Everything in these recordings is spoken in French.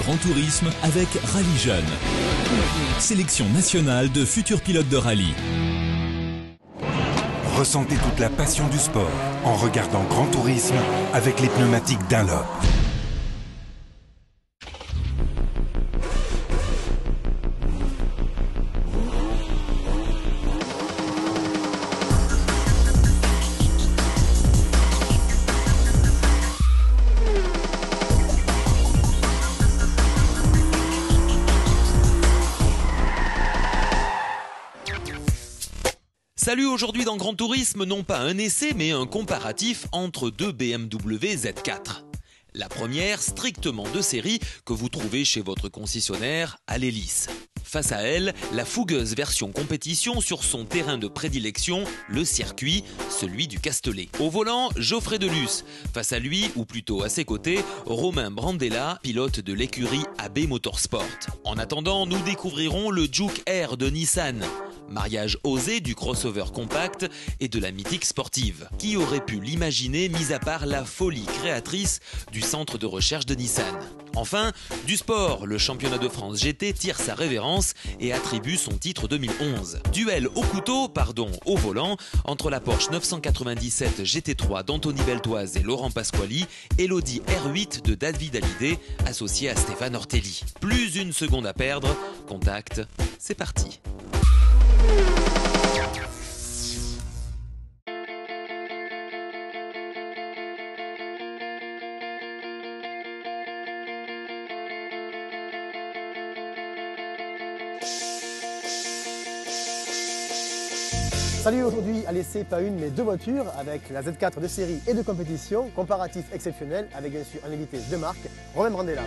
Grand Tourisme avec Rallye Jeune. Sélection nationale de futurs pilotes de rallye. Ressentez toute la passion du sport en regardant Grand Tourisme avec les pneumatiques Dunlop. Salut, aujourd'hui dans Grand Tourisme, non pas un essai mais un comparatif entre deux BMW Z4. La première, strictement de série, que vous trouvez chez votre concessionnaire à l'hélice. Face à elle, la fougueuse version compétition sur son terrain de prédilection, le circuit, celui du Castellet. Au volant, Geoffrey Delus. Face à lui, ou plutôt à ses côtés, Romain Brandella, pilote de l'écurie AB Motorsport. En attendant, nous découvrirons le Juke R de Nissan. Mariage osé du crossover compact et de la mythique sportive. Qui aurait pu l'imaginer, mis à part la folie créatrice du centre de recherche de Nissan. Enfin, du sport, le championnat de France GT tire sa révérence et attribue son titre 2011. Duel au couteau, au volant, entre la Porsche 997 GT3 d'Anthony Beltoise et Laurent Pasquali et l'Audi R8 de David Hallyday, associé à Stéphane Ortelli. Plus une seconde à perdre, contact, c'est parti. Salut, aujourd'hui à l'essai pas une mais deux voitures avec la Z4 de série et de compétition, comparatif exceptionnel avec bien sûr un invité de marque, Romain Brandella.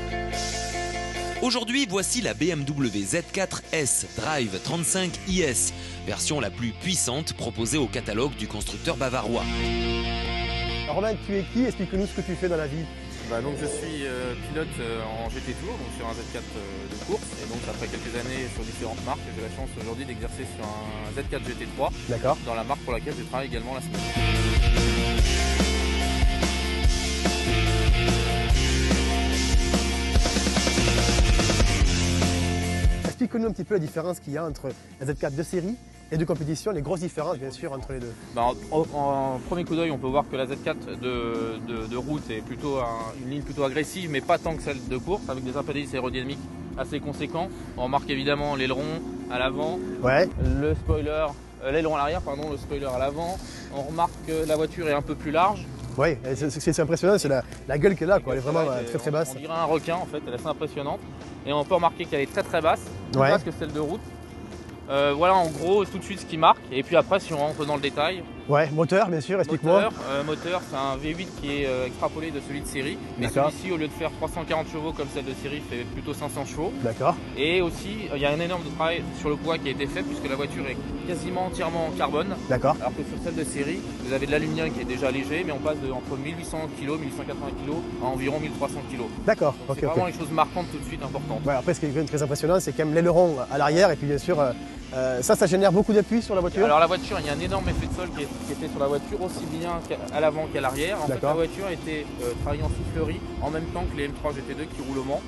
Aujourd'hui, voici la BMW Z4 S Drive 35 IS, version la plus puissante proposée au catalogue du constructeur bavarois. Alors Romain, tu es qui? Explique-nous ce que tu fais dans la vie. Donc je suis pilote en GT Tour, donc sur un Z4 de course, et donc après quelques années sur différentes marques, j'ai la chance aujourd'hui d'exercer sur un Z4 GT3. D'accord. Dans la marque pour laquelle je travaille également la semaine. Explique-nous un petit peu la différence qu'il y a entre la Z4 de série et de compétition, les grosses différences bien sûr entre les deux. En premier coup d'œil, on peut voir que la Z4 de route est plutôt une ligne plutôt agressive, mais pas tant que celle de course, avec des impédis aérodynamiques assez conséquents. On remarque évidemment l'aileron à l'avant, le spoiler, l'aileron à l'arrière, pardon, le spoiler à l'avant. On remarque que la voiture est un peu plus large. Oui, c'est impressionnant, c'est la gueule qu'elle a, quoi. Elle est vraiment très basse. On dirait un requin en fait, elle est assez impressionnante. Et on peut remarquer qu'elle est très basse, plus basse que celle de route. Voilà en gros tout de suite ce qui marque. Et puis après si on rentre dans le détail. Ouais, moteur bien sûr, explique-moi. Moteur, c'est un V8 qui est extrapolé de celui de série. Mais celui-ci au lieu de faire 340 chevaux comme celle de série fait plutôt 500 chevaux. D'accord. Et aussi il y a un énorme travail sur le poids qui a été fait puisque la voiture est quasiment entièrement en carbone. D'accord. Alors que sur celle de série, vous avez de l'aluminium qui est déjà léger, mais on passe entre 1800 kg, 1180 kg à environ 1300 kg. D'accord. C'est vraiment les choses marquantes tout de suite importantes. Ouais, après ce qui est quand même très impressionnant, c'est quand même l'aileron à l'arrière et puis bien sûr ça génère beaucoup d'appui sur la voiture. Alors la voiture, il y a un énorme effet de sol qui était sur la voiture, aussi bien à l'avant qu'à l'arrière. En fait, la voiture a été travaillée en soufflerie en même temps que les M3 GT2 qui roulent au Mans.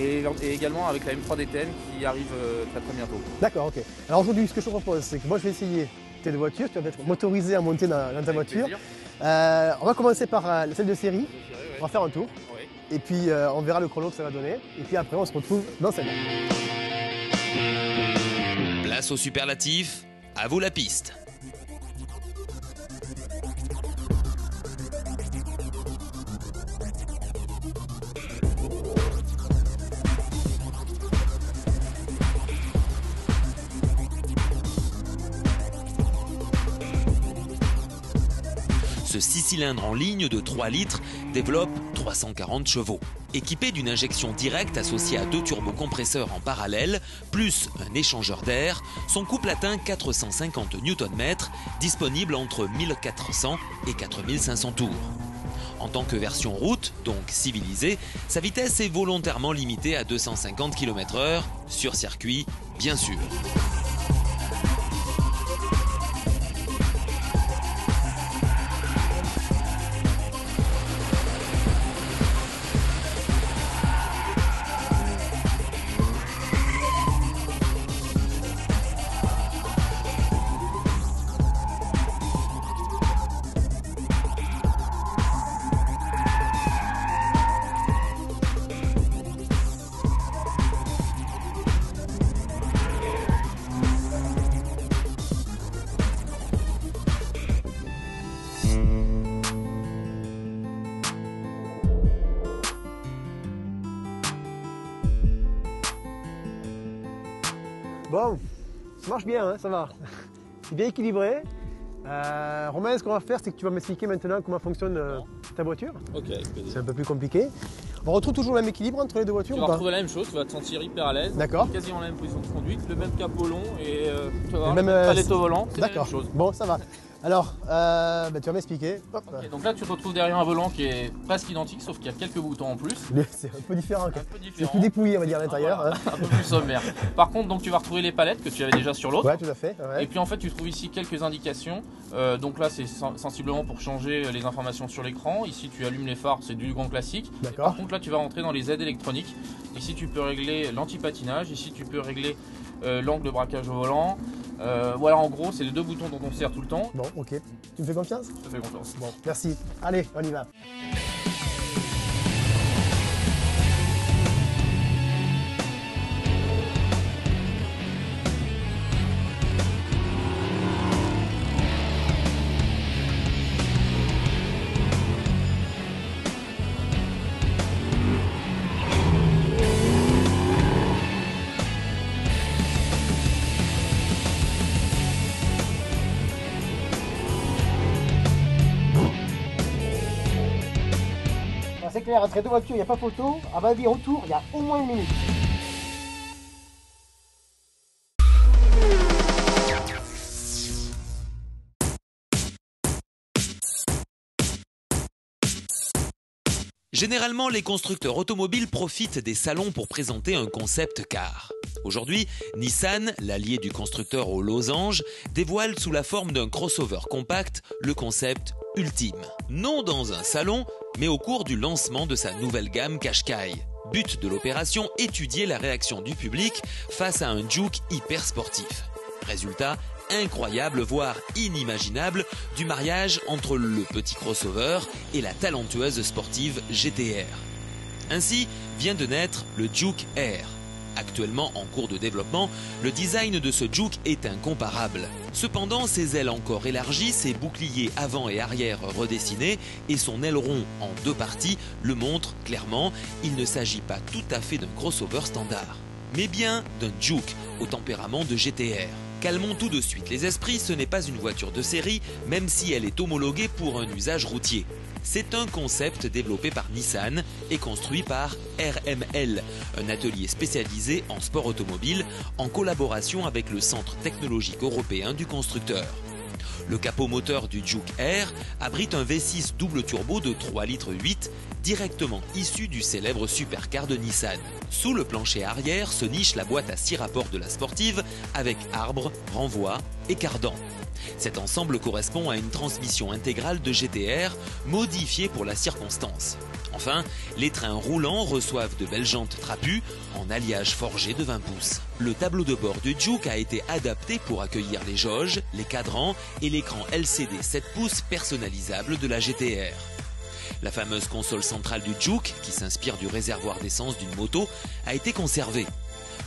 Et également avec la M3 DTN qui arrive très bientôt. D'accord, ok. Alors aujourd'hui, ce que je te propose, c'est que moi je vais essayer tes deux voitures, tu vas être motorisé à monter dans ta voiture. On va commencer par celle de série, on va faire un tour, et puis on verra le chrono que ça va donner, et puis après on se retrouve dans celle-là. Place au superlatif, à vous la piste. Ce 6 cylindres en ligne de 3 litres développe 340 chevaux. Équipé d'une injection directe associée à 2 turbocompresseurs en parallèle, plus un échangeur d'air, son couple atteint 450 Nm, disponible entre 1400 et 4500 tours. En tant que version route, donc civilisée, sa vitesse est volontairement limitée à 250 km/h, sur circuit, bien sûr. Bon, ça marche bien, hein, ça va. C'est bien équilibré. Romain, ce qu'on va faire, c'est que tu vas m'expliquer maintenant comment fonctionne ta voiture. Ok, avec plaisir. C'est un peu plus compliqué. On retrouve toujours le même équilibre entre les deux voitures Tu ou vas pas? retrouver la même chose, tu vas te sentir hyper à l'aise. D'accord. Quasiment la même position de conduite, le même capot long et tu vas voir, même, palette au volant, c'est la même D'accord. chose. Bon, ça va. Alors, tu vas m'expliquer. Hop. Okay, donc là, tu te retrouves derrière un volant qui est presque identique, sauf qu'il y a quelques boutons en plus. C'est un peu différent. Un peu C'est différent. plus dépouillé, on va dire, à l'intérieur. Voilà, un peu plus sommaire. Par contre, donc tu vas retrouver les palettes que tu avais déjà sur l'autre. Ouais, tout à fait. Ouais. Et puis en fait, tu trouves ici quelques indications. Donc là, c'est sensiblement pour changer les informations sur l'écran. Ici, tu allumes les phares, c'est du grand classique. D'accord. Par contre, là, tu vas rentrer dans les aides électroniques. Ici, tu peux régler l'anti-patinage. Ici, tu peux régler l'angle de braquage au volant. Voilà, en gros, c'est les deux boutons dont on se sert tout le temps. Bon, ok. Tu me fais confiance? Je te fais confiance. Bon, merci. Allez, on y va. C'est clair, entre les deux voitures, il n'y a pas photo. À va dire autour, il y a au moins une minute. Généralement, les constructeurs automobiles profitent des salons pour présenter un concept car. Aujourd'hui, Nissan, l'allié du constructeur aux losanges, dévoile sous la forme d'un crossover compact le concept ultime. Non dans un salon, mais au cours du lancement de sa nouvelle gamme Qashqai. But de l'opération, étudier la réaction du public face à un Juke hyper sportif. Résultat, incroyable, voire inimaginable, du mariage entre le petit crossover et la talentueuse sportive GT-R. Ainsi vient de naître le Juke Air. Actuellement en cours de développement, le design de ce Juke est incomparable. Cependant, ses ailes encore élargies, ses boucliers avant et arrière redessinés et son aileron en deux parties le montrent clairement, il ne s'agit pas tout à fait d'un crossover standard, mais bien d'un Juke au tempérament de GT-R. Calmons tout de suite les esprits, ce n'est pas une voiture de série, même si elle est homologuée pour un usage routier. C'est un concept développé par Nissan et construit par RML, un atelier spécialisé en sport automobile, en collaboration avec le Centre technologique européen du constructeur. Le capot moteur du Juke Air abrite un V6 double turbo de 3,8 litres directement issu du célèbre supercar de Nissan. Sous le plancher arrière se niche la boîte à 6 rapports de la sportive avec arbre, renvoi et cardan. Cet ensemble correspond à une transmission intégrale de GT-R modifiée pour la circonstance. Enfin, les trains roulants reçoivent de belles jantes trapues en alliage forgé de 20 pouces. Le tableau de bord du Juke a été adapté pour accueillir les jauges, les cadrans et l'écran LCD 7 pouces personnalisable de la GT-R. La fameuse console centrale du Juke, qui s'inspire du réservoir d'essence d'une moto, a été conservée.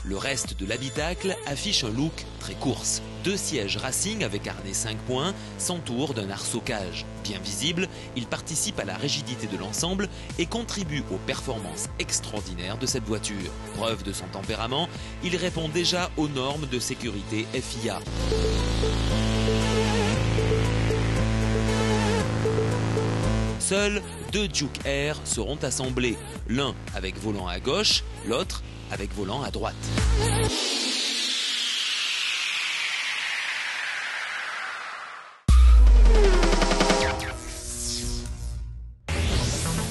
Le reste de l'habitacle affiche un look très course. 2 sièges racing avec harnais 5 points s'entourent d'un arceau cage. Bien visible, il participe à la rigidité de l'ensemble et contribue aux performances extraordinaires de cette voiture. Preuve de son tempérament, il répond déjà aux normes de sécurité FIA. Seuls 2 Juke Air seront assemblés, l'un avec volant à gauche, l'autre avec volant à droite.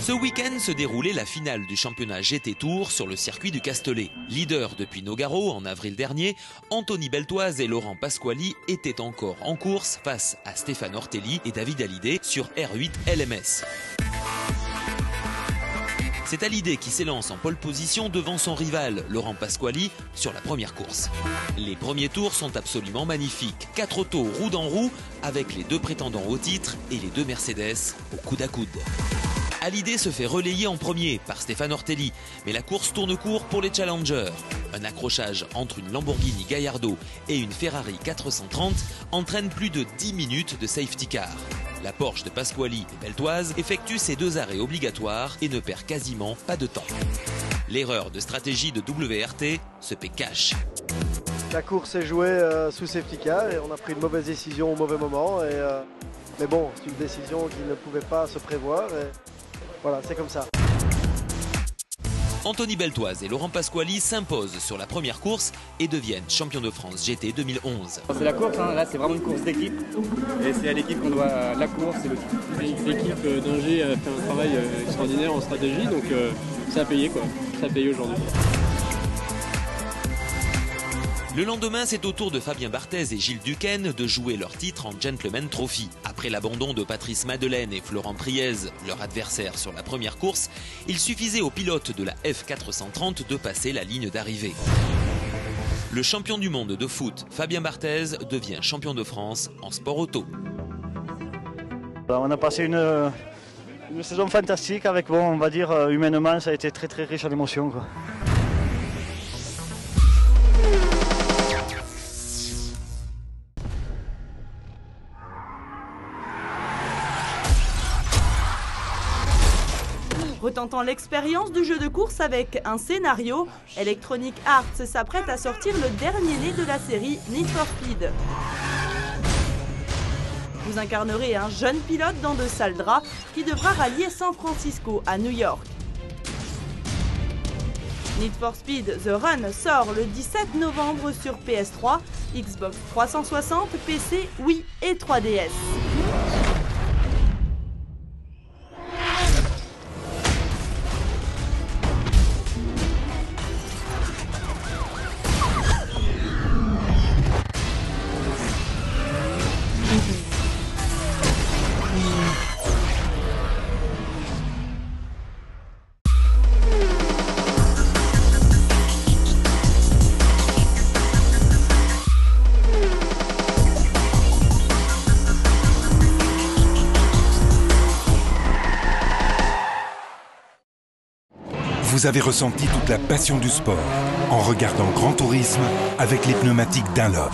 Ce week-end se déroulait la finale du championnat GT Tour sur le circuit du Castellet. Leader depuis Nogaro en avril dernier, Anthony Beltoise et Laurent Pasquali étaient encore en course face à Stéphane Ortelli et David Hallyday sur R8 LMS. C'est Hallyday qui s'élance en pole position devant son rival, Laurent Pasquali, sur la première course. Les premiers tours sont absolument magnifiques. 4 autos roue dans roue avec les 2 prétendants au titre et les 2 Mercedes au coude à coude. Hallyday se fait relayer en premier par Stéphane Ortelli, mais la course tourne court pour les challengers. Un accrochage entre une Lamborghini Gallardo et une Ferrari 430 entraîne plus de 10 minutes de safety car. La Porsche de Pasquali et Beltoise effectue ses 2 arrêts obligatoires et ne perd quasiment pas de temps. L'erreur de stratégie de WRT se paie cash. La course est jouée sous safety car et on a pris une mauvaise décision au mauvais moment. Mais bon, c'est une décision qui ne pouvait pas se prévoir. Et voilà, c'est comme ça. Anthony Beltoise et Laurent Pasquali s'imposent sur la première course et deviennent champions de France GT 2011. C'est la course, hein. Là c'est vraiment une course d'équipe et c'est à l'équipe qu'on doit la course et le titre. L'équipe d'Ingé a fait un travail extraordinaire en stratégie, donc ça a payé quoi, ça a payé aujourd'hui. Le lendemain, c'est au tour de Fabien Barthez et Gilles Duquesne de jouer leur titre en Gentleman Trophy. Après l'abandon de Patrice Madeleine et Florent Priez, leur adversaire sur la première course, il suffisait aux pilotes de la F430 de passer la ligne d'arrivée. Le champion du monde de foot, Fabien Barthez, devient champion de France en sport auto. On a passé une saison fantastique avec, bon, on va dire, humainement, ça a été très riche en émotions, quoi. Retentant l'expérience du jeu de course avec un scénario, Electronic Arts s'apprête à sortir le dernier né de la série Need for Speed. Vous incarnerez un jeune pilote dans de sales draps qui devra rallier San Francisco à New York. Need for Speed The Run sort le 17 novembre sur PS3, Xbox 360, PC, Wii et 3DS. Vous avez ressenti toute la passion du sport en regardant Grand Tourisme avec les pneumatiques Dunlop.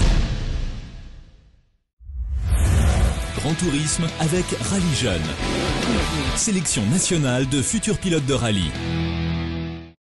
Grand Tourisme avec Rallye Jeune. Sélection nationale de futurs pilotes de rallye.